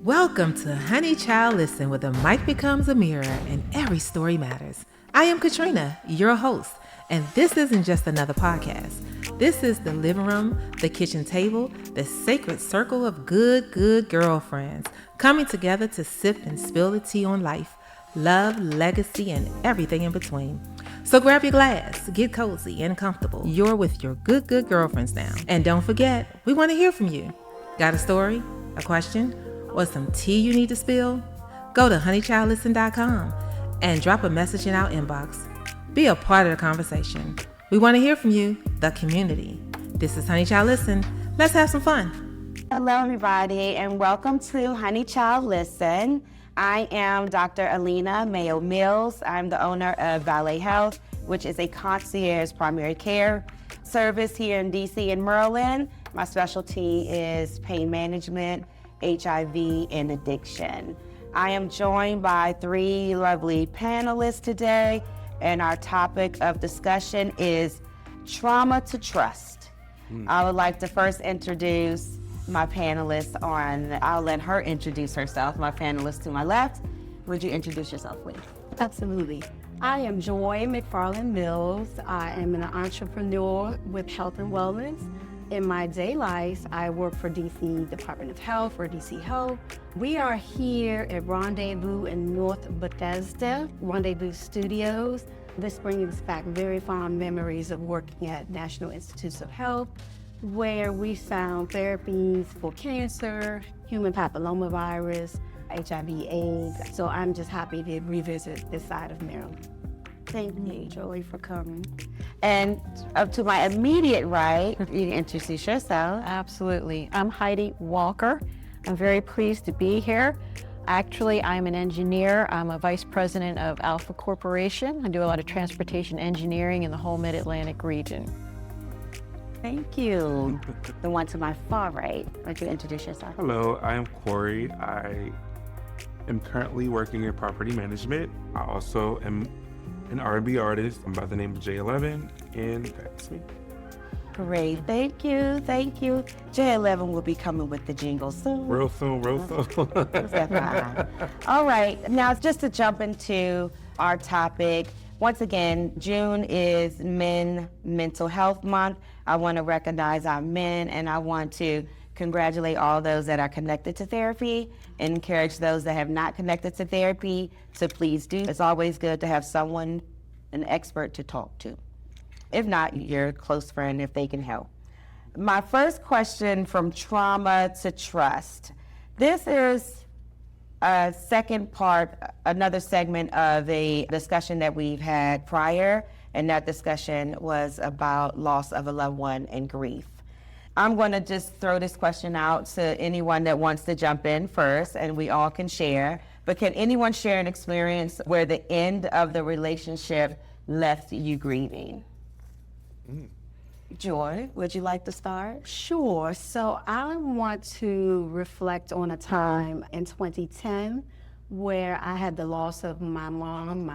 Welcome to Honey Child Listen, where the mic becomes a mirror and every story matters. I am Katrina, your host, and this isn't just another podcast. This is the living room, the kitchen table, the sacred circle of good girlfriends coming together to sip and spill the tea on life, love, legacy, and everything in between. So grab your glass, get cozy and comfortable. You're with your good girlfriends now. And don't forget, we want to hear from you. Got a story, a question, or some tea you need to spill? Go to honeychildlisten.com and drop a message in our inbox. Be a part of the conversation. We want to hear from you, the community. This is Honey Child Listen. Let's have some fun. Hello, everybody, and welcome to Honey Child Listen. I am Dr. Alina Mayo Mills. I'm the owner of Valley Health, which is a concierge primary care service here in DC and Maryland. My specialty is pain management, HIV, and addiction. I am joined by three lovely panelists today, and our topic of discussion is trauma to trust. I would like to first introduce my panelists I'll let her introduce herself, my panelist to my left. Would you introduce yourself, please? Absolutely. I am Joy McFarland Mills. I am an entrepreneur with health and wellness. In my day life, I work for DC Department of Health or DC Health. We are here at Rendezvous in North Bethesda, Rendezvous Studios. This brings back very fond memories of working at National Institutes of Health, where we found therapies for cancer, human papillomavirus, HIV/AIDS. So I'm just happy to revisit this side of Maryland. Thank you, Joey, for coming. And up to my immediate right, you can introduce yourself. Absolutely. I'm Heidi Walker. I'm very pleased to be here. Actually, I'm an engineer. I'm a vice president of Alpha Corporation. I do a lot of transportation engineering in the whole Mid-Atlantic region. Thank you. The one to my far right, would you introduce yourself? Hello, I am Corey. I am currently working in property management. I also am an R&B artist. I'm by the name of J11, and that's me. Great, thank you. J11 will be coming with the jingle soon. Real soon. All right, now just to jump into our topic, once again, June is Men Mental Health Month. I want to recognize our men, and I want to congratulate all those that are connected to therapy and encourage those that have not connected to therapy to please do. It's always good to have someone, an expert to talk to. If not, your close friend if they can help. My first question, from trauma to trust. This is a second part, another segment of a discussion that we've had prior, and that discussion was about loss of a loved one and grief. I'm going to just throw this question out to anyone that wants to jump in first, and we all can share. But can anyone share an experience where the end of the relationship left you grieving? Joy, would you like to start? Sure. So I want to reflect on a time in 2010 where I had the loss of my mom.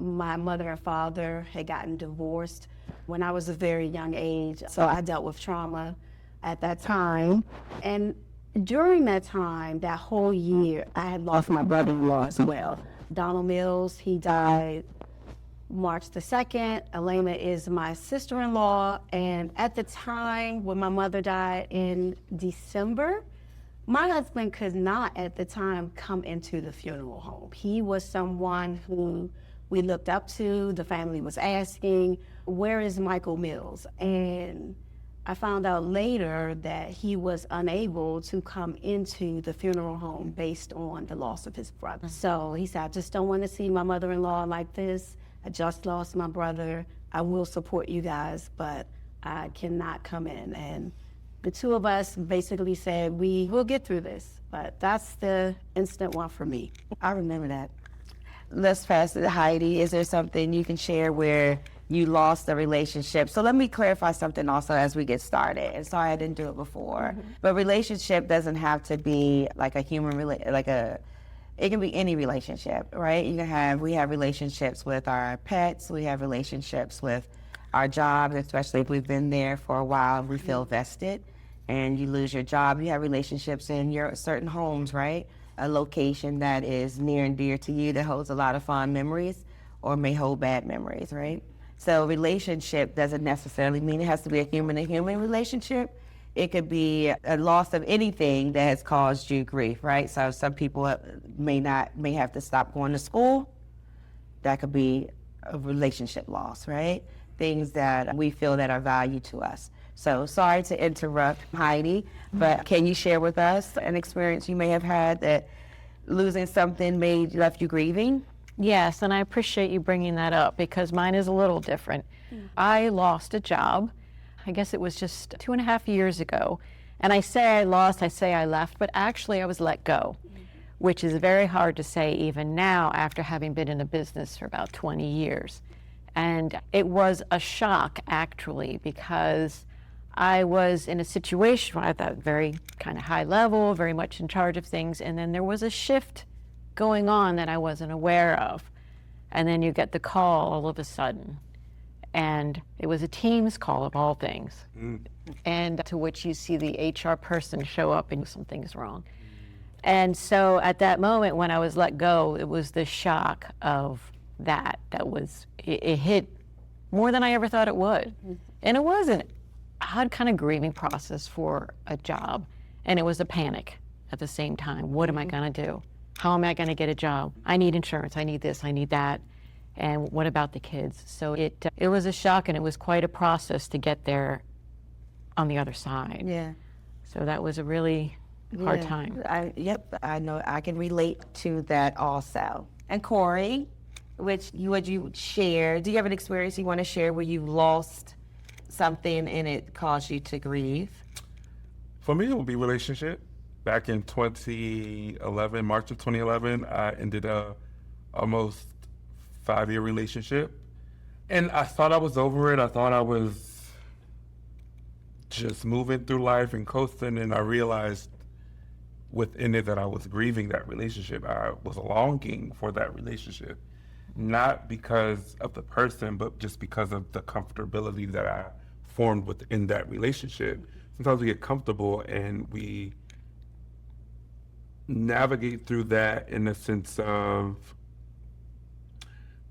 My mother and father had gotten divorced when I was a very young age. So I dealt with trauma at that time. And during that time, that whole year, I had lost my brother-in-law as well. Donald Mills, he died March the 2nd. Elena is my sister-in-law. And at the time when my mother died in December, my husband could not at the time come into the funeral home. He was someone who we looked up to. The family was asking, where is Michael Mills? And I found out later that he was unable to come into the funeral home based on the loss of his brother. So he said, I just don't want to see my mother-in-law like this. I just lost my brother. I will support you guys, but I cannot come in. And the two of us basically said, we will get through this. But that's the instant one for me. I remember that. Let's pass it to Heidi. Is there something you can share where you lost the relationship? So let me clarify something also as we get started. And sorry I didn't do it before. But relationship doesn't have to be like a human it can be any relationship, right? We have relationships with our pets, we have relationships with our jobs, especially if we've been there for a while, we feel vested and you lose your job. You have relationships in your certain homes, right? A location that is near and dear to you that holds a lot of fond memories or may hold bad memories, right? So relationship doesn't necessarily mean it has to be a human-to-human relationship. It could be a loss of anything that has caused you grief, right? So some people may have to stop going to school. That could be a relationship loss, right? Things that we feel that are valued to us. So sorry to interrupt, Heidi, but can you share with us an experience you may have had that losing something left you grieving? Yes, and I appreciate you bringing that up because mine is a little different. I lost a job. I guess it was just 2.5 years ago. And I say I lost, I say I left, but actually I was let go, which is very hard to say even now after having been in the business for about 20 years. And it was a shock actually because I was in a situation where I thought very kind of high level, very much in charge of things, and then there was a shift going on that I wasn't aware of. And then you get the call all of a sudden. And it was a Teams call of all things. And to which you see the HR person show up and something's wrong. And so at that moment when I was let go, it was the shock of it hit more than I ever thought it would. And it wasn't. I had kind of grieving process for a job, and it was a panic at the same time. What am I gonna do? How am I gonna get a job? I need insurance, I need this, I need that. And what about the kids? So it was a shock, and it was quite a process to get there on the other side. Yeah. So that was a really hard time. I know I can relate to that also. And Corey, would you share? Do you have an experience you want to share where you lost something and it caused you to grieve? For me, it would be relationship. Back in 2011, March of 2011, I ended a almost 5-year relationship. And I thought I was over it. I thought I was just moving through life and coasting. And I realized within it that I was grieving that relationship. I was longing for that relationship. Not because of the person, but just because of the comfortability that I formed within that relationship. Sometimes we get comfortable and we navigate through that in the sense of,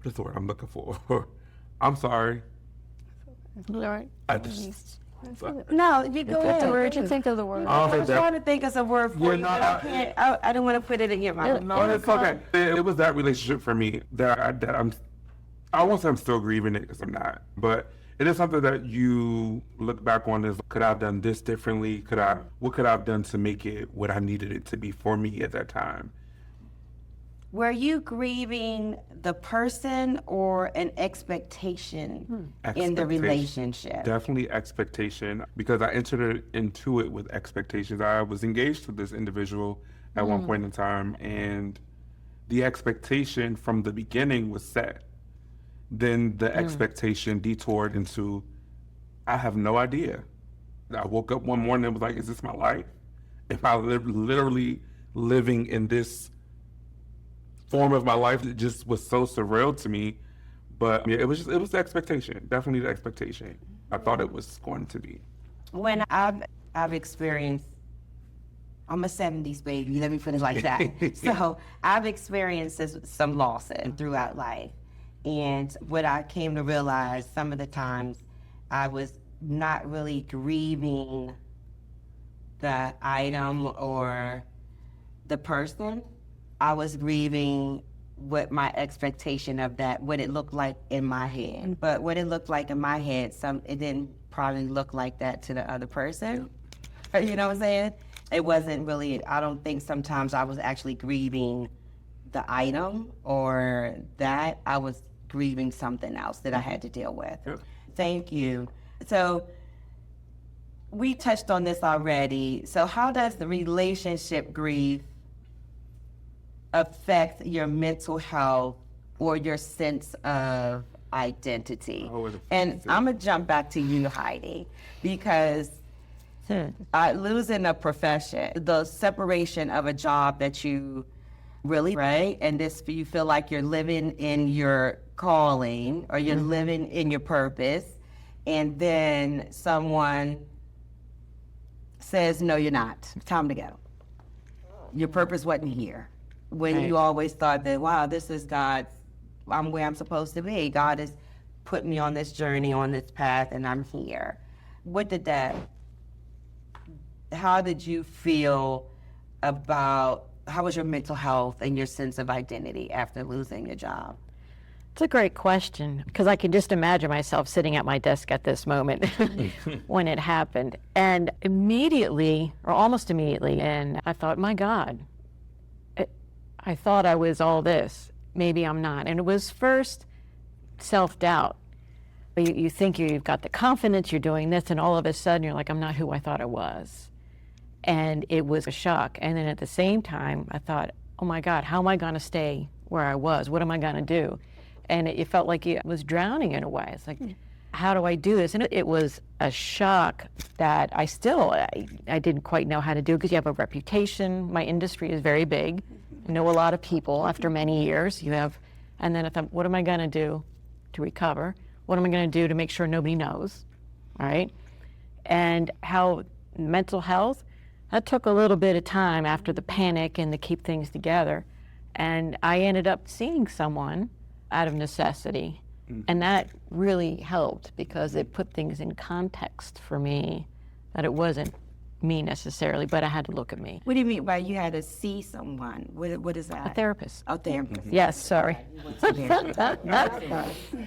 what is the word I'm looking for? I'm sorry. All right. I just, No, you go ahead. The word, you think of the word. I don't I think was that- trying to think of some word for You're you, not- but I don't want to put it in your mouth. No, it's okay. It was that relationship for me that I won't say I'm still grieving it because I'm not, but it is something that you look back on as, could I have done this differently? What could I have done to make it what I needed it to be for me at that time? Were you grieving the person or an expectation in the Expectation. relationship? Definitely expectation, because I entered into it with expectations. I was engaged to this individual at one point in time, and the expectation from the beginning was set. Then the expectation detoured into, I have no idea. I woke up one morning and was like, is this my life? If I literally living in this form of my life that just was so surreal to me. But yeah, it was the expectation, definitely the expectation. I thought it was going to be. When I've experienced, I'm a 70s baby, let me put it like that. So I've experienced some losses throughout life. And what I came to realize, some of the times I was not really grieving the item or the person. I was grieving what my expectation of that, what it looked like in my head. But what it looked like in my head, it didn't probably look like that to the other person. You know what I'm saying? It wasn't really, I don't think sometimes I was actually grieving the item or that. I was grieving something else that I had to deal with. Yep. Thank you. So we touched on this already. So how does the relationship grief affect your mental health or your sense of identity? Oh, it And affects it. I'm gonna jump back to you, Heidi, because losing a profession, the separation of a job that you really, right? And this, you feel like you're living in your calling or you're living in your purpose, and then someone says, no, you're not. Time to go. Your purpose wasn't here. When you always thought that, wow, this is God, I'm where I'm supposed to be. God has put me on this journey, on this path, and I'm here. How did you feel about, how was your mental health and your sense of identity after losing your job? It's a great question, because I can just imagine myself sitting at my desk at this moment when it happened. And immediately, or almost immediately, and I thought, my God, I thought I was all this. Maybe I'm not. And it was first self-doubt. You think you've got the confidence, you're doing this, and all of a sudden you're like, I'm not who I thought I was. And it was a shock. And then at the same time, I thought, oh my God, how am I going to stay where I was? What am I going to do? And it felt like it was drowning in a way. It's like, how do I do this? And it was a shock that I didn't quite know how to do, because you have a reputation. My industry is very big. I know a lot of people after many years. And then I thought, what am I going to do to recover? What am I going to do to make sure nobody knows, right? And how mental health, that took a little bit of time after the panic and to keep things together. And I ended up seeing someone out of necessity. And that really helped, because it put things in context for me, that it wasn't me necessarily, but I had to look at me. What do you mean by you had to see someone? What is that? A therapist. A therapist. Yes, sorry.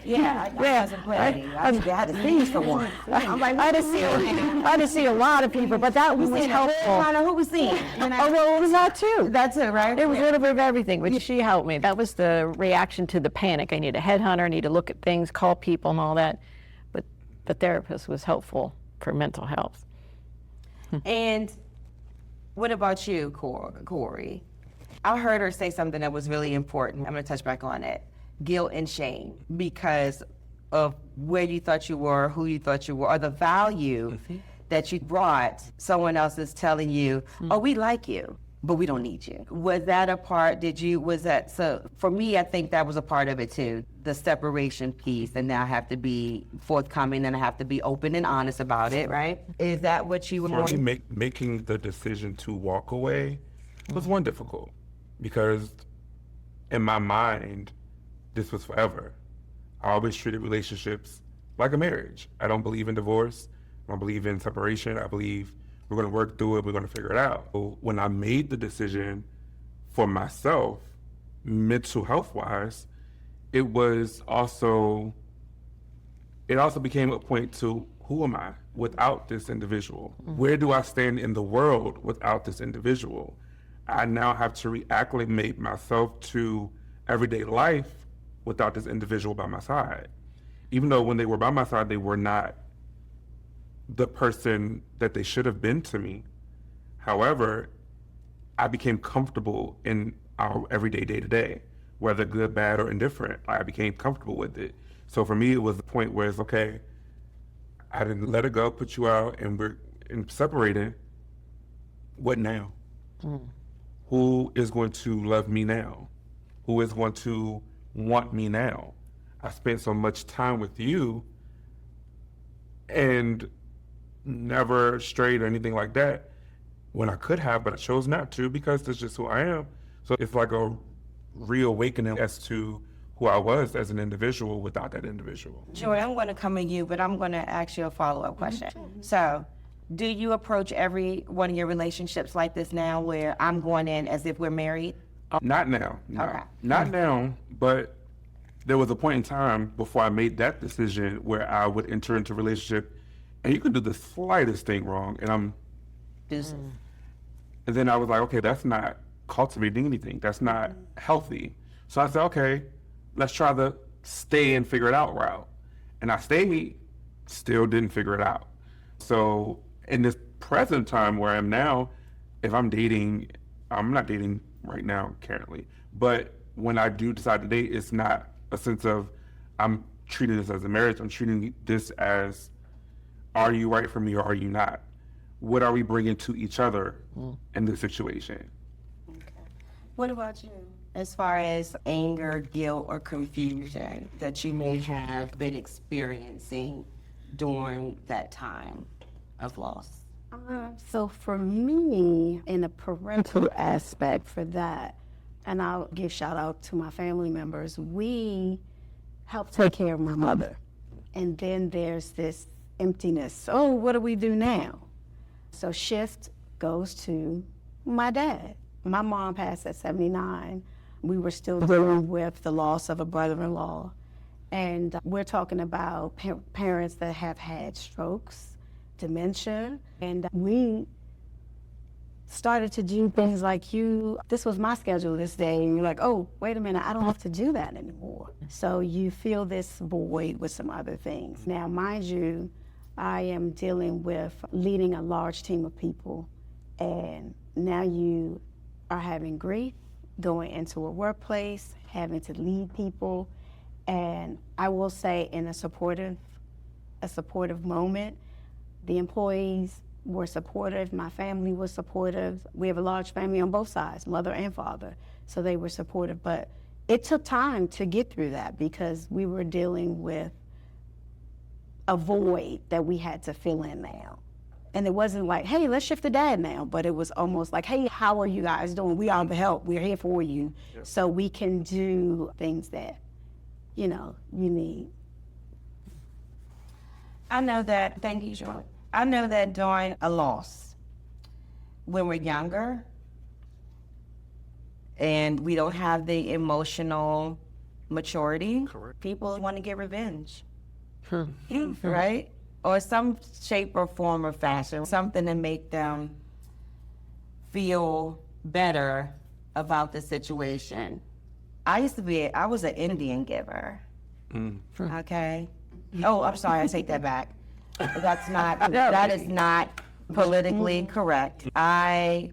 Yeah, I had to see someone. I'm like, I had to see a lot of people, but that was helpful. Who was seeing? Well, it was that too. That's it, right? It was a little bit of everything, but she helped me. That was the reaction to the panic. I need a headhunter, I need to look at things, call people and all that. But the therapist was helpful for mental health. And what about you, Corey? I heard her say something that was really important. I'm going to touch back on it. Guilt and shame, because of where you thought you were, who you thought you were, or the value that you brought. Someone else is telling you, oh, we like you, but we don't need you. Was that a part? So for me, I think that was a part of it too, the separation piece, and now I have to be forthcoming and I have to be open and honest about it, right? Is that what you were For me, making the decision to walk away was one difficult, because in my mind, this was forever. I always treated relationships like a marriage. I don't believe in divorce. I don't believe in separation. I believe we're going to work through it. We're going to figure it out. So when I made the decision for myself, mental health wise, it also became a point to, who am I without this individual? Where do I stand in the world without this individual? I now have to reacclimate myself to everyday life without this individual by my side. Even though when they were by my side, they were not the person that they should have been to me. However, I became comfortable in our everyday day-to-day, whether good, bad, or indifferent. I became comfortable with it. So for me, it was the point where it's okay, I didn't let it go, put you out, and we're separated. What now? Who is going to love me now? Who is going to want me now? I spent so much time with you and never strayed or anything like that when I could have, but I chose not to, because that's just who I am. So it's like a reawakening as to who I was as an individual without that individual. Joy, I'm going to come at you, but I'm going to ask you a follow-up question. So, do you approach every one of your relationships like this now, where I'm going in as if we're married? Not now. No. Okay. Not now, but there was a point in time before I made that decision where I would enter into a relationship and you could do the slightest thing wrong and I'm Just and then I was like, okay, that's not cultivating anything. That's not healthy. So I said, okay, let's try the stay and figure it out route. And I stayed, still didn't figure it out. So in this present time where I am now, if I'm dating, I'm not dating right now currently, but when I do decide to date, it's not a sense of I'm treating this as a marriage. I'm treating this as, are you right for me or are you not? What are we bringing to each other in this situation? Okay. What about you? As far as anger, guilt, or confusion that you may have been experiencing during that time of loss? So for me, in the parental aspect for that, and I'll give shout out to my family members, we helped take care of my mother. And then there's this emptiness. Oh, what do we do now? So shift goes to my dad. My mom passed at 79. We were still dealing with the loss of a brother-in-law. And we're talking about parents that have had strokes, dementia, and we started to do things like this was my schedule this day, and you're like, oh, wait a minute, I don't have to do that anymore. So you feel this void with some other things. Now, mind you, I am dealing with leading a large team of people, and now you are having grief, going into a workplace, having to lead people, and I will say in a supportive moment, the employees were supportive, my family was supportive. We have a large family on both sides, mother and father, so they were supportive. But it took time to get through that because we were dealing with a void that we had to fill in now. And it wasn't like, hey, let's shift to dad now, but it was almost like, hey, how are you guys doing? We are the help, we're here for you, so we can do things that, you need. I know that, thank you, Joy. I know that during a loss, when we're younger and we don't have the emotional maturity, people want to get revenge, right? Or some shape or form or fashion, something to make them feel better about the situation. I was an Indian giver, okay? Oh, I'm sorry, I take that back. That is not politically correct. I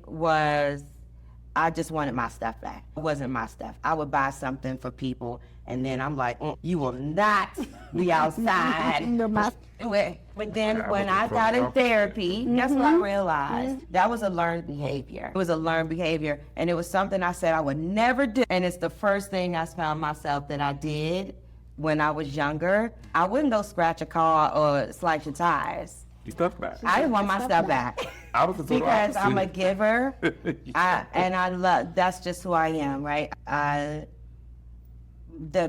just wanted my stuff back. It wasn't my stuff. I would buy something for people, and then I'm like, you will not be outside. But then when I got in therapy, that's what I realized. That was a learned behavior. It was a learned behavior, and it was something I said I would never do. And it's the first thing I found myself that I did when I was younger. I wouldn't go scratch a car or slice your tires. Your stuff back. I didn't want my stuff back. I was the total Because I'm a opposite. giver, and I love, that's just who I am, right?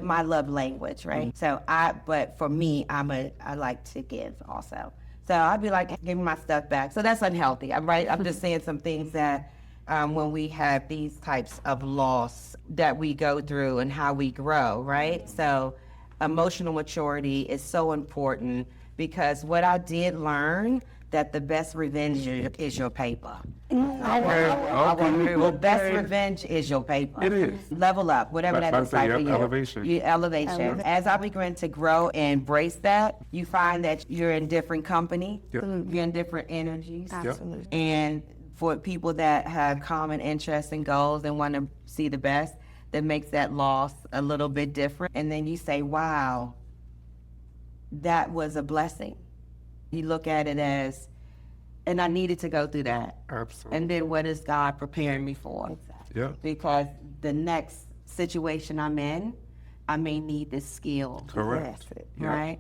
My love language, right? So but for me, I like to give also. So I'd be like, give me my stuff back. So that's unhealthy, right? I'm just saying some things that when we have these types of loss that we go through and how we grow, right? So emotional maturity is so important because what I did learn that the best revenge is your paper. The best revenge is your paper. It is. Level up, whatever that looks like for you. Elevation. Elevation. As I begin to grow and embrace that, you find that you're in different company. Yep. You're in different energies. Absolutely. And for people that have common interests and goals and want to see the best, that makes that loss a little bit different. And then you say, wow, that was a blessing. You look at it as, and I needed to go through that. Absolutely. And then what is God preparing me for? Yeah. Because the next situation I'm in, I may need this skill. Correct. Yeah. Right?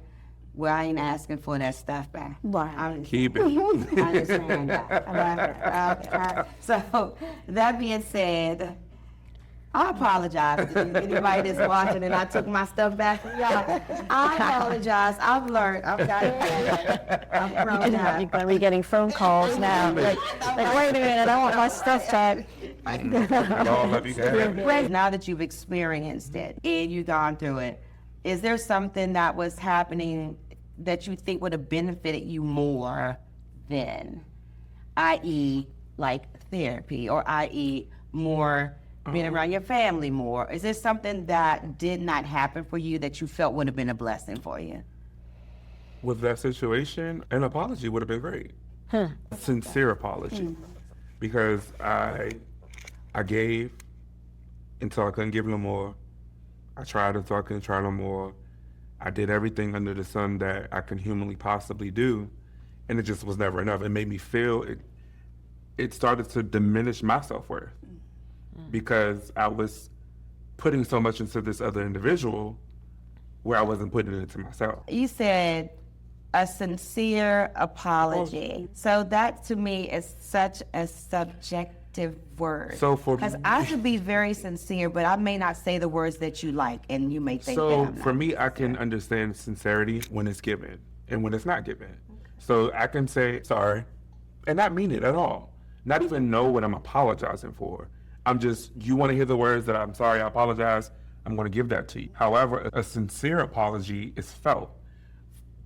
Well, I ain't asking for that stuff back. Right. Keep it. I understand that. So, that being said, I apologize to anybody that's watching and I took my stuff back from y'all. I apologize. I've learned. I've got it. I've grown You're up. going to be getting phone calls now. Like, wait a minute, I want my stuff back. All love you guys. Now that you've experienced it and you've gone through it, is there something that was happening that you think would have benefited you more then? I.e., like therapy, or i.e., more being around your family more. Is there something that did not happen for you that you felt would have been a blessing for you? With that situation, an apology would have been great. A sincere apology. Because I gave until I couldn't give no more. I tried until I couldn't try no more. I did everything under the sun that I can humanly possibly do, and it just was never enough. It made me feel, it started to diminish my self-worth because I was putting so much into this other individual where I wasn't putting it into myself. You said a sincere apology. So that to me is such a subjective word. So for because I could be very sincere, but I may not say the words that you like, and you may think that So I'm for not. me, I can understand sincerity when it's given and when it's not given. So I can say sorry and not mean it at all. Not even know what I'm apologizing for. You want to hear the words that I'm sorry, I apologize, I'm going to give that to you. However, a sincere apology is felt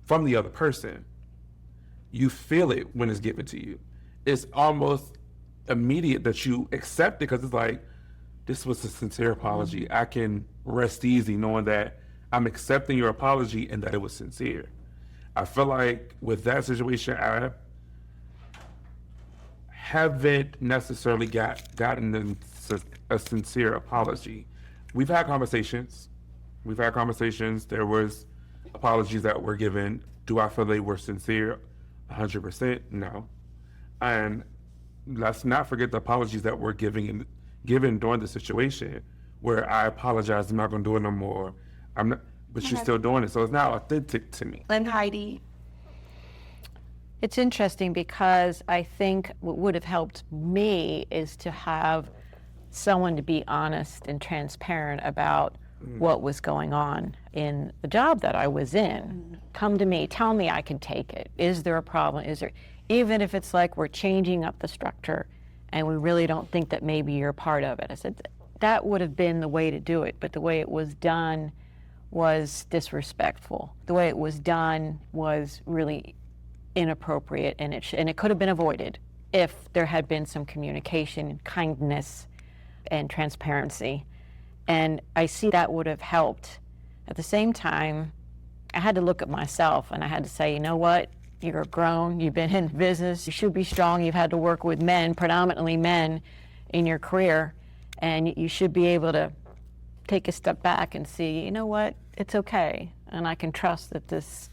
from the other person. You feel it when it's given to you. It's almost immediate that you accept it because it's like, this was a sincere apology. I can rest easy knowing that I'm accepting your apology and that it was sincere. I feel like with that situation, I haven't necessarily gotten a sincere apology. We've had conversations. There was apologies that were given. Do I feel they were sincere? 100%, no. And let's not forget the apologies that were given during the situation where I apologize, I'm not going to do it no more. But you're still doing it, so it's not authentic to me. And Heidi, It's interesting because I think what would have helped me is to have someone to be honest and transparent about what was going on in the job that I was in. Come to me, tell me I can take it. Is there a problem? Even if it's like we're changing up the structure and we really don't think that maybe you're part of it. I said, that would have been the way to do it, but the way it was done was disrespectful. The way it was done was really inappropriate, and it could have been avoided if there had been some communication, kindness, and transparency. And I see that would have helped. At the same time, I had to look at myself and I had to say, you know what? You're grown, you've been in business, you should be strong, you've had to work with men, predominantly men, in your career, and you should be able to take a step back and see, you know what? It's okay, and I can trust that this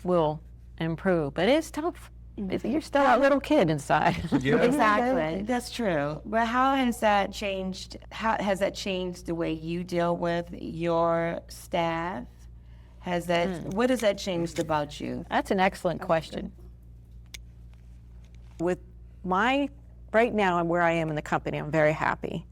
will improve. But it's tough. You're still a little kid inside. Yeah. exactly, that's true. But how has that changed? How has that changed the way you deal with your staff? What has that changed about you? That's an excellent question. With right now and where I am in the company, I'm very happy.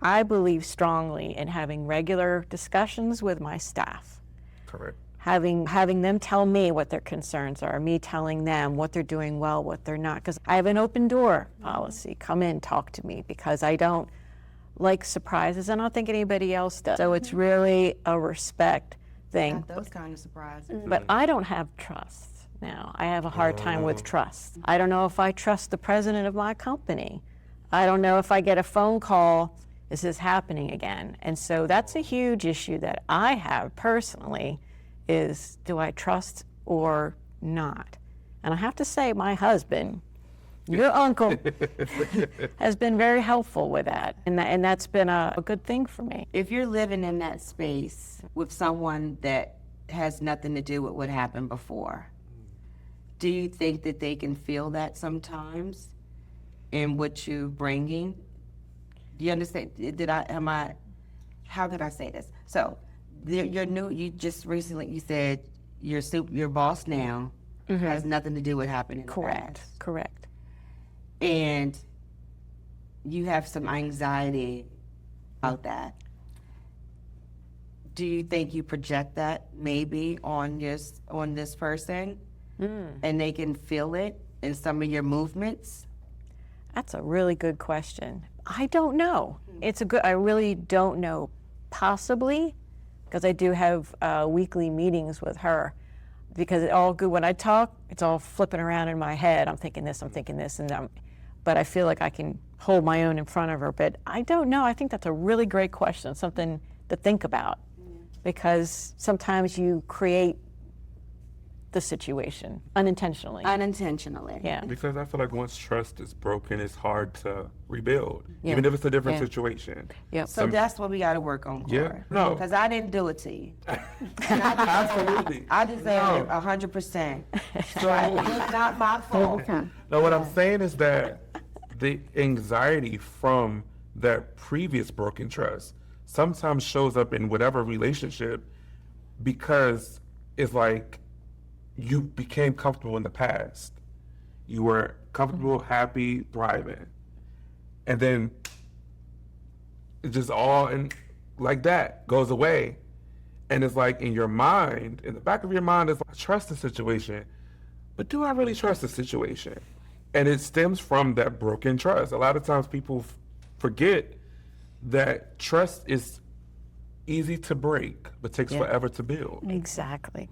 I believe strongly in having regular discussions with my staff. Correct. Having them tell me what their concerns are, me telling them what they're doing well, what they're not. Because I have an open door policy. Come in, talk to me, because I don't like surprises, and I don't think anybody else does. So it's really a respect thing. Not those kind of surprises. But I don't have trust now. I have a hard time with trust. I don't know if I trust the president of my company. I don't know if I get a phone call, is this happening again? And so that's a huge issue that I have personally, is do I trust or not? And I have to say, my husband, your uncle, has been very helpful with that. And that's been a good thing for me. If you're living in that space with someone that has nothing to do with what happened before, do you think that they can feel that sometimes in what you're bringing? Do you understand? How could I say this? So, you just recently, you said your boss now has nothing to do with happening in the past. Correct. And you have some anxiety about that. Do you think you project that maybe on this person, and they can feel it in some of your movements? That's a really good question. I don't know. I really don't know. Possibly, because I do have weekly meetings with her. Because it's all good when I talk, it's all flipping around in my head. I'm thinking this, but I feel like I can hold my own in front of her. But I don't know. I think that's a really great question, something to think about, because sometimes you create the situation unintentionally. Yeah. Because I feel like once trust is broken, it's hard to rebuild, Yeah. even if it's a different Yeah. situation. Yep. So that's what we got to work on, Yeah. Cora. No. Because I didn't do it to you. Absolutely. I deserve it 100%. So it's not my fault. No, what I'm saying is that the anxiety from that previous broken trust sometimes shows up in whatever relationship, because it's like you became comfortable in the past. You were comfortable, happy, thriving. And then it just all like that goes away. And it's like in your mind, in the back of your mind, it's like, I trust the situation, but do I really trust the situation? And it stems from that broken trust. A lot of times people forget that trust is easy to break, but takes forever to build. Exactly.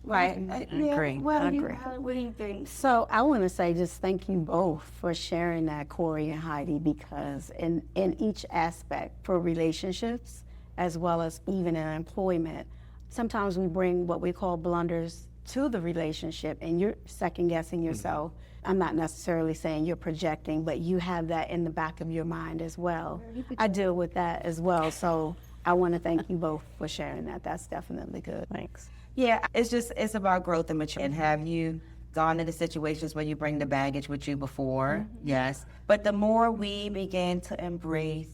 Right. Agree. Well, I you- agree. what do you think? So I want to say just thank you both for sharing that, Corey and Heidi, because in each aspect for relationships, as well as even in employment, sometimes we bring what we call blunders to the relationship and you're second guessing yourself. I'm not necessarily saying you're projecting, but you have that in the back of your mind as well. I deal with that as well. So I want to thank you both for sharing that. That's definitely good. Thanks. Yeah, it's about growth and maturity. And have you gone into situations where you bring the baggage with you before? Yes. But the more we begin to embrace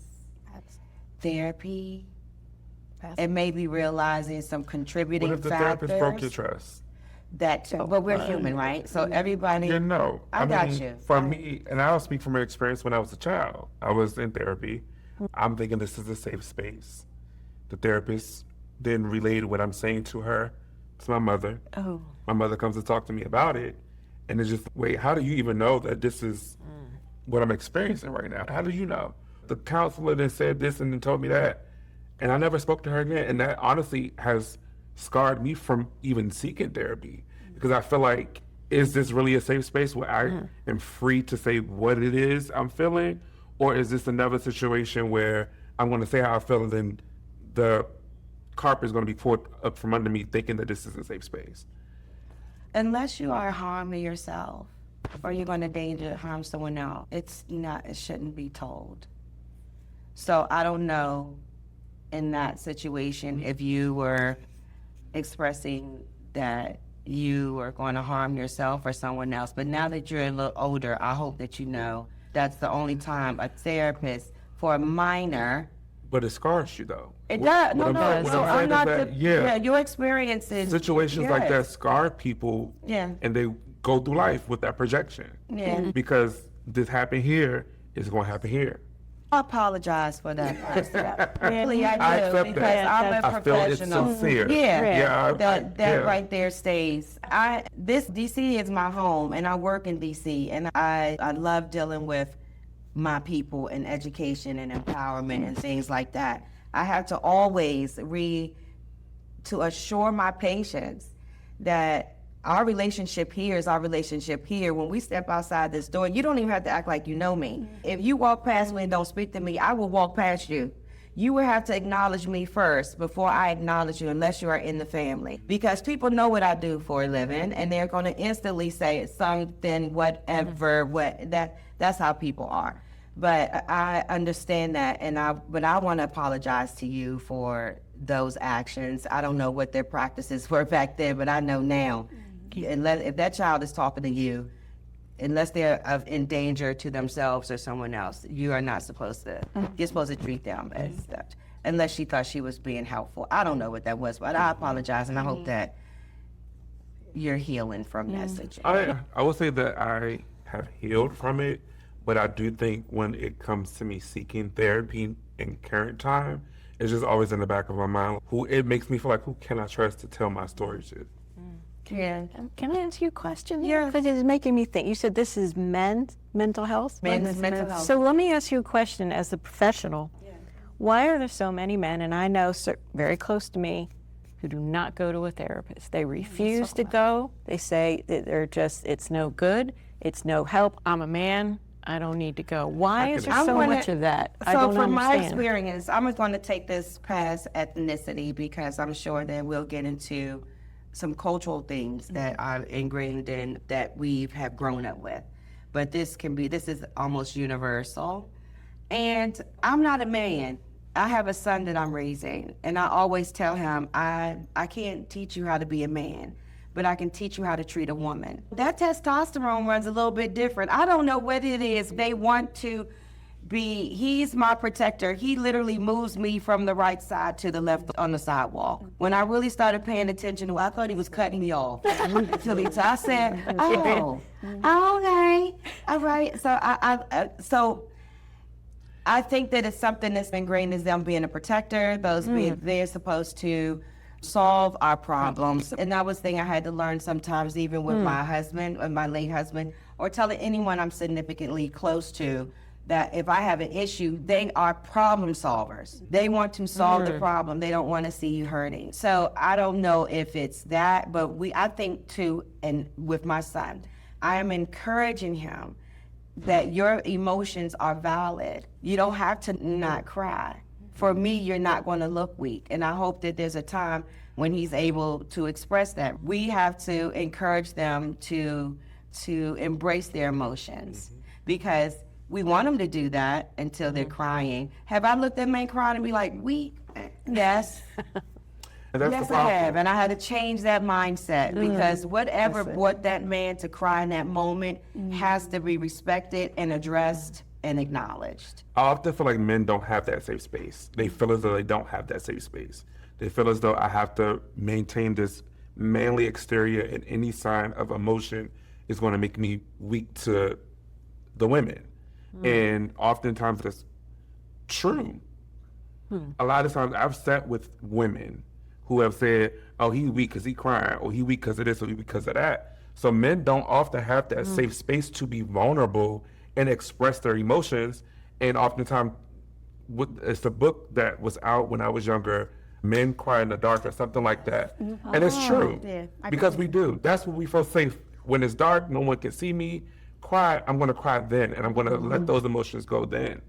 therapy and maybe realizing some contributing What if the factors. therapist broke your trust? But we're human, right? So everybody. You know, I got mean, you. For me, and I'll speak from experience when I was a child. I was in therapy. I'm thinking this is a safe space. The therapist then relayed what I'm saying to her, to my mother. Oh. My mother comes to talk to me about it. And it's just, wait, how do you even know that this is what I'm experiencing right now? How do you know? The counselor then said this and then told me that. And I never spoke to her again. And that honestly has scarred me from even seeking therapy, because I feel like, is this really a safe space where I am free to say what it is I'm feeling? Or is this another situation where I'm going to say how I feel and then the carpet is going to be pulled up from under me thinking that this is a safe space? Unless you are harming yourself or you're going to harm someone else, it shouldn't be told. So I don't know in that situation if you were expressing that you are going to harm yourself or someone else. But now that you're a little older, I hope that you know that's the only time a therapist for a minor. But it scars you though. It does. What I'm saying is that, Yeah, your experiences. situations like yes. that scar people, Yeah. and they go through life with that projection. Yeah. Because this happened here, it's going to happen here. I apologize for that. Really, I do. I accept because that. I'm a I feel it's professional. sincere. Yeah, Yeah, that right there stays. This DC is my home, and I work in DC, and I love dealing with my people and education and empowerment and things like that. I have to always to assure my patients that our relationship here is our relationship here. When we step outside this door, you don't even have to act like you know me. If you walk past me and don't speak to me, I will walk past you. You will have to acknowledge me first before I acknowledge you, unless you are in the family. Because people know what I do for a living, and they're going to instantly say it's something, whatever, that's how people are. But I understand that, but I want to apologize to you for those actions. I don't know what their practices were back then, but I know now. If that child is talking to you, unless they're in danger to themselves or someone else, you are not supposed to. You're supposed to treat them as such, unless she thought she was being helpful. I don't know what that was, but I apologize, and I hope that you're healing from that situation. I will say that I have healed from it, but I do think when it comes to me seeking therapy in current time, it's just always in the back of my mind. It makes me feel like, who can I trust to tell my story to? Yeah. Can I ask you a question? Yeah. Because it's making me think. You said this is men's mental health? Men's mental health. So let me ask you a question as a professional. Why are there so many men, and I know very close to me, who do not go to a therapist? They refuse to go. They say that it's no good, it's no help. I'm a man, I don't need to go. Why is there so much of that? I So don't from my understand. experience, I'm going to take this past ethnicity, because I'm sure that we'll get into some cultural things that are ingrained in that we have grown up with. But this is almost universal. And I'm not a man. I have a son that I'm raising, and I always tell him, I can't teach you how to be a man, but I can teach you how to treat a woman. That testosterone runs a little bit different. I don't know what it is. They want to he's my protector. He literally moves me from the right side to the left on the sidewalk. When I really started paying attention, I thought he was cutting me off. I said, oh, okay, all right. So I think that it's something that's ingrained in them being a protector, they're supposed to solve our problems. And that was the thing I had to learn sometimes, even with my husband, or my late husband, or telling anyone I'm significantly close to, that if I have an issue, they are problem solvers. They want to solve the problem. They don't want to see you hurting. So I don't know if it's that, but I think too, and with my son, I am encouraging him that your emotions are valid. You don't have to not cry. For me, you're not going to look weak. And I hope that there's a time when he's able to express that. We have to encourage them to embrace their emotions, because we want them to do that until they're crying. Have I looked at men crying and be like, weak? Yes. And that's Yes, the I problem. have, and I had to change that mindset, because whatever brought that man to cry in that moment has to be respected and addressed and acknowledged. I often feel like men don't have that safe space. They feel as though they don't have that safe space. They feel as though I have to maintain this manly exterior, and any sign of emotion is going to make me weak to the women. And oftentimes that's true. A lot of times I've sat with women who have said, oh, he's weak because he's crying, or he weak because of this, or he weak because of that. So men don't often have that safe space to be vulnerable and express their emotions. And oftentimes, it's a book that was out when I was younger, Men Cry in the Dark, or something like that. And it's true, because we do. That's what we feel safe. When it's dark, no one can see me cry, I'm going to cry then, and I'm going to let those emotions go then.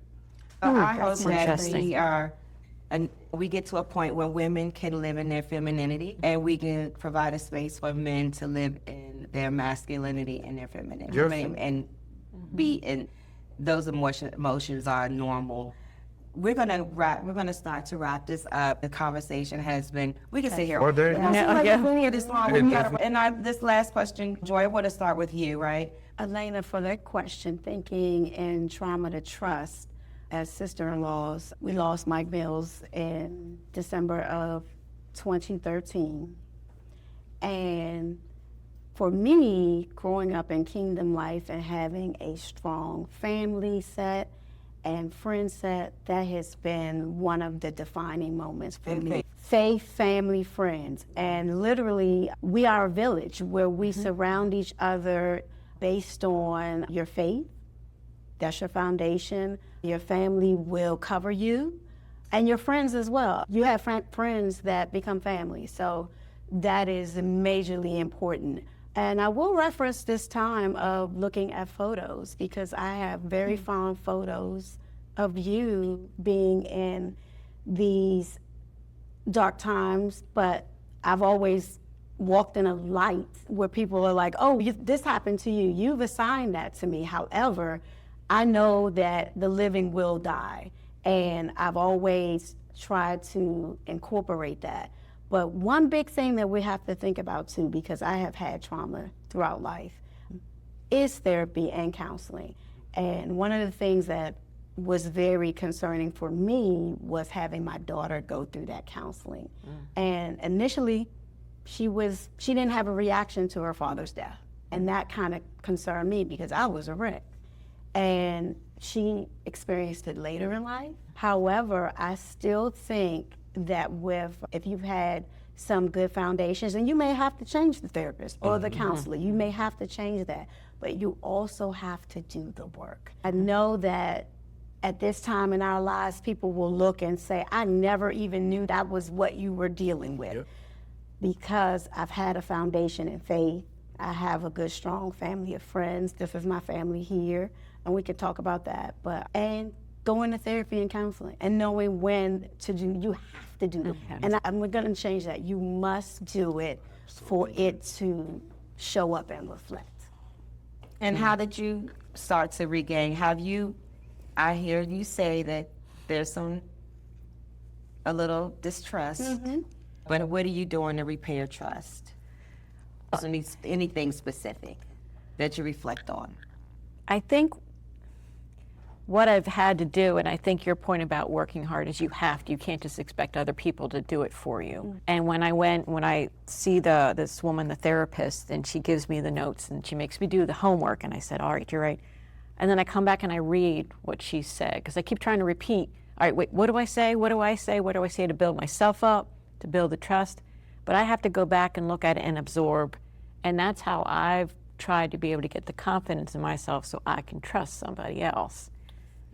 I hope that interesting. we get to a point where women can live in their femininity, and we can provide a space for men to live in their masculinity and their femininity, Yes. and be in those emotions are normal. We're gonna start to wrap this up. The conversation has been, we can sit here. All day. This long. This last question, Joy, I want to start with you, right? Elena, for that question, thinking in trauma to trust, as sister-in-laws, we lost Mike Mills in December of 2013. And for me, growing up in Kingdom Life and having a strong family set and friend set, that has been one of the defining moments for me. Faith, family, friends. And literally, we are a village where we surround each other based on your faith. That's your foundation. Your family will cover you, and your friends as well. You have friends that become family, so that is majorly important. And I will reference this time of looking at photos, because I have very fond photos of you being in these dark times, but I've always walked in a light where people are like, oh, this happened to you. You've assigned that to me. However, I know that the living will die, and I've always tried to incorporate that. But one big thing that we have to think about too, because I have had trauma throughout life, is therapy and counseling. And one of the things that was very concerning for me was having my daughter go through that counseling. And initially, she didn't have a reaction to her father's death. And that kind of concerned me, because I was a wreck. And she experienced it later in life. However, I still think that if you've had some good foundations, and you may have to change the therapist or the counselor, you may have to change that, but you also have to do the work. I know that at this time in our lives, people will look and say, I never even knew that was what you were dealing with. Yep. Because I've had a foundation in faith. I have a good, strong family of friends. This is my family here, and we could talk about that. And going to therapy and counseling, and knowing when to do, you have to do it. And I'm gonna change that. You must do it for it to show up and reflect. And how did you start to regain? I hear you say that there's a little distrust, but what are you doing to repair trust? So anything specific that you reflect on? I think what I've had to do, and I think your point about working hard is you can't just expect other people to do it for you. And when I see this woman, the therapist, and she gives me the notes and she makes me do the homework, and I said, all right, you're right. And then I come back and I read what she said, because I keep trying to repeat, all right, wait, what do I say? What do I say? What do I say to build myself up, to build the trust? But I have to go back and look at it and absorb. And that's how I've tried to be able to get the confidence in myself so I can trust somebody else.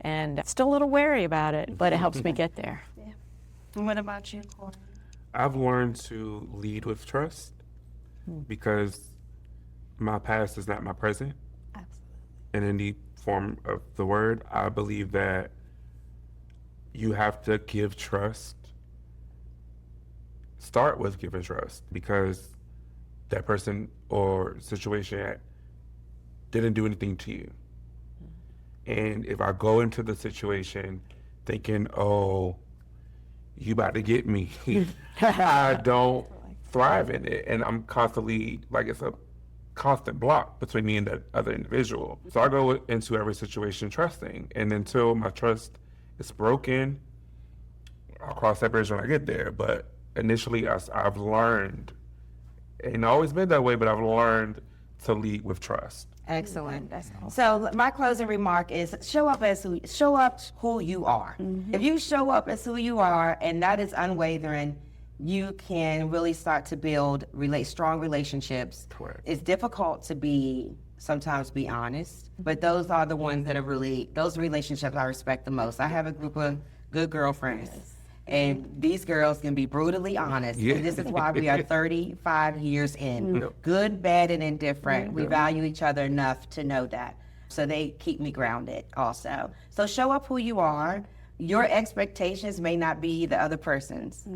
And still a little wary about it, but it helps me get there. And what about you, Corey? I've learned to lead with trust because my past is not my present. Absolutely. In any form of the word, I believe that you have to give trust. Start with giving trust because that person or situation didn't do anything to you. And if I go into the situation thinking, oh, you about to get me, I don't thrive in it. And I'm constantly, like, it's a constant block between me and that other individual. So I go into every situation trusting. And until my trust is broken, I'll cross that bridge when I get there. But initially, I've learned, ain't always been that way, but I've learned to lead with trust. Excellent. So my closing remark is show up who you are. If you show up as who you are, and that is unwavering, you can really start to build strong relationships. Correct. It's difficult to sometimes be honest, but those are the ones that are really, those relationships I respect the most. I have a group of good girlfriends. And these girls can be brutally honest. Yeah. And this is why we are 35 years in. Good, bad, and indifferent. We value each other enough to know that. So they keep me grounded also. So show up who you are. Your expectations may not be the other person's.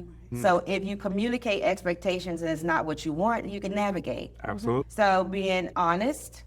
So if you communicate expectations and it's not what you want, you can navigate. Absolutely. So being honest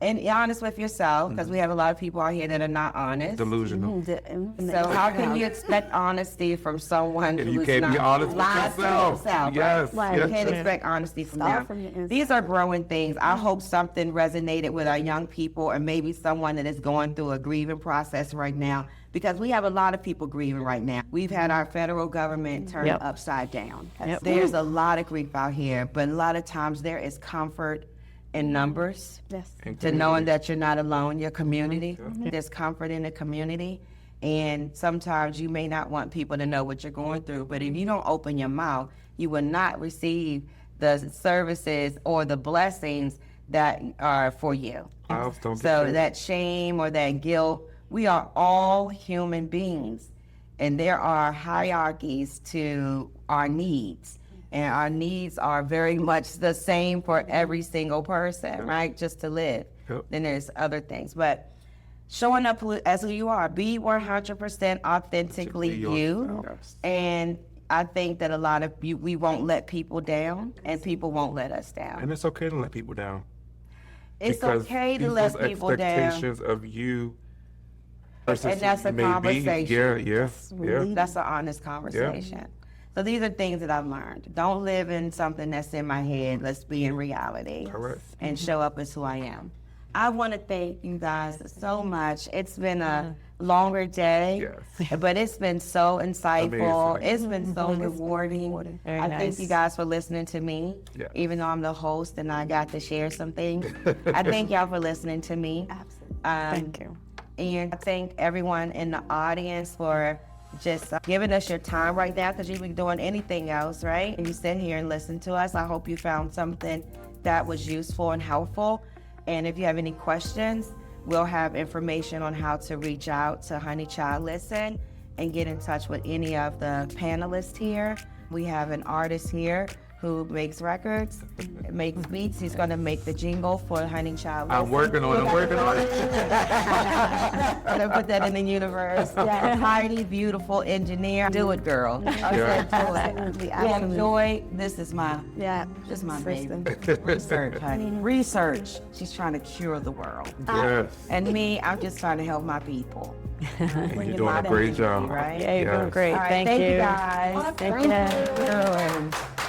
and honest with yourself, because we have a lot of people out here that are not honest. Delusional. So how can you expect honesty from someone And who's you can't not be honest with lies to yourself. himself, Yes, right? yes. You can't expect honesty from Start them. from your inside. These are growing things. I hope something resonated with our young people, or maybe someone that is going through a grieving process right now, because we have a lot of people grieving right now. We've had our federal government turned Yep. upside down. Yep. There's a lot of grief out here, but a lot of times there is comfort in numbers. Yes. To knowing that you're not alone, your community. There's comfort in the community. And sometimes you may not want people to know what you're going through, but if you don't open your mouth, you will not receive the services or the blessings that are for you. Mouths don't get So fed. that shame or that guilt, we are all human beings. And there are hierarchies to our needs. And our needs are very much the same for every single person, right? Just to live. Yep. Then there's other things. But showing up as who you are, be 100% authentically Be you. yourself. And I think that a lot of we won't let people down, and people won't let us down. And it's okay to let people down. It's because okay to let people's people down. expectations of you versus And that's who a you may be. conversation. Yeah. That's an honest conversation. So these are things that I've learned. Don't live in something that's in my head. Let's be in reality. Correct. And show up as who I am. I want to thank you guys so much. It's been a longer day, Yes. but it's been so insightful. Amazing. It's been so rewarding. Very I nice. thank you guys for listening to me, Yes. even though I'm the host and I got to share some things. I thank y'all for listening to me. Absolutely. Thank you. And I thank everyone in the audience for just giving us your time right now, because you can be doing anything else, right? And you sit here and listen to us. I hope you found something that was useful and helpful. And if you have any questions, we'll have information on how to reach out to Honey Child Listen and get in touch with any of the panelists here. We have an artist here who makes records, makes beats. He's going to make the jingle for Honey Child Listen. I'm working on it. I'm gonna put that in the universe. Heidi, beautiful engineer. Do it, girl. I said do it. Absolutely, Yeah, absolutely. Joy, this is my System. baby. Research, honey. Research. She's trying to cure the world. Yes. And me, I'm just trying to help my people. You're Bringing doing my a great energy, job. Right? Yeah, you're doing Yes. great. All right, Thank thank you. you guys. Thank you. you.